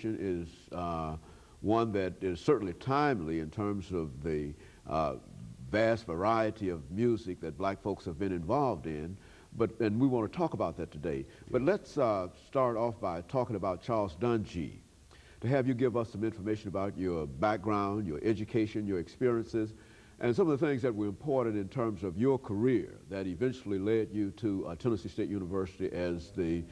is one that is certainly timely in terms of the vast variety of music that black folks have been involved in. And we want to talk about that today. But let's start off by talking about Charles Dungy, to have you give us some information about your background, your education, your experiences, and some of the things that were important in terms of your career that eventually led you to Tennessee State University as the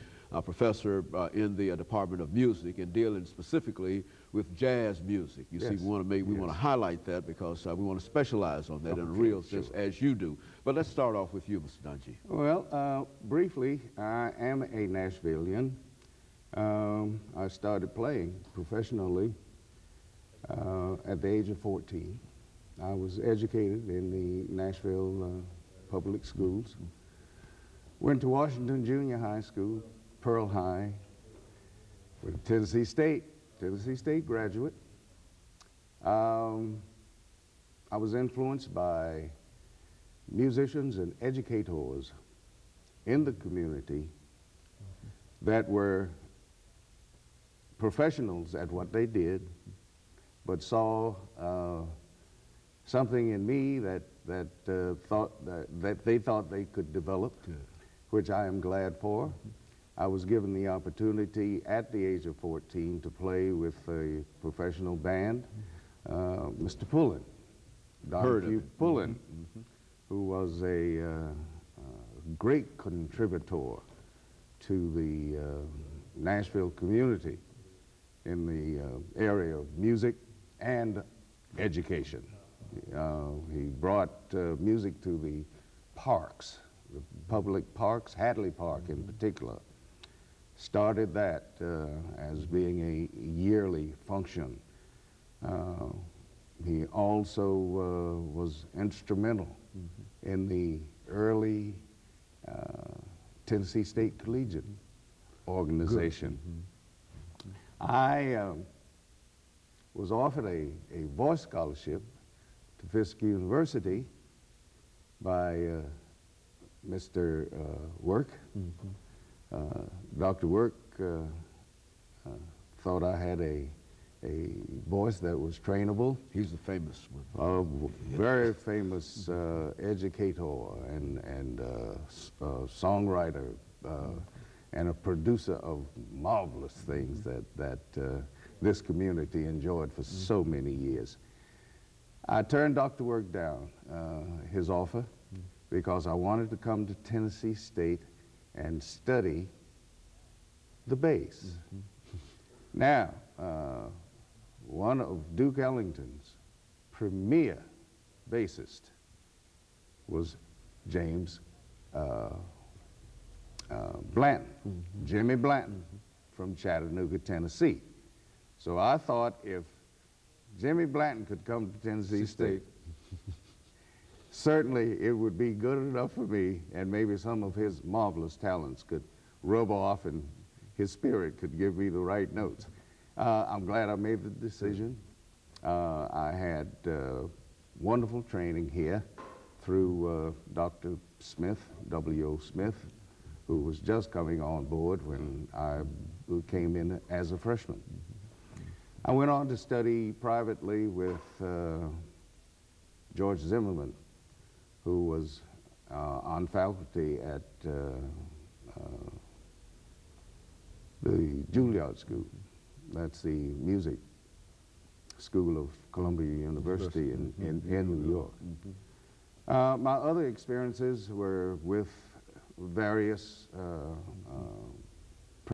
professor in the Department of Music and dealing specifically with jazz music. You see, we want to highlight that because we want to specialize on that in a real sense, as you do. But let's start off with you, Mr. Dungy. Well, briefly, I am a Nashvilleian. I started playing professionally at the age of 14. I was educated in the Nashville public schools. Went to Washington Junior High School, Pearl High, with Tennessee State graduate. I was influenced by musicians and educators in the community that were professionals at what they did, but saw something in me that they thought they could develop, which I am glad for. I was given the opportunity at the age of 14 to play with a professional band, Mr. Pullen, Dr. Pullen, who was a great contributor to the Nashville community in the area of music and education. He brought music to the parks, the public parks, Hadley Park in particular. Started that as being a yearly function. He also was instrumental in the early Tennessee State Collegiate organization. I was offered a voice scholarship to Fisk University by Mr. Work. Dr. Work thought I had a voice that was trainable. He's a famous one. A very famous educator and songwriter and a producer of marvelous things that this community enjoyed for so many years. I turned Dr. Work down, his offer, because I wanted to come to Tennessee State and study the bass. Now, one of Duke Ellington's premier bassists was James Blanton, Jimmy Blanton from Chattanooga, Tennessee. So I thought if Jimmy Blanton could come to Tennessee State, certainly it would be good enough for me, and maybe some of his marvelous talents could rub off and his spirit could give me the right notes. I'm glad I made the decision. I had wonderful training here through Dr. Smith, W.O. Smith, who was just coming on board when I came in as a freshman. I went on to study privately with George Zimmerman, who was on faculty at the Juilliard School. That's the music school of Columbia University in New York. My other experiences were with various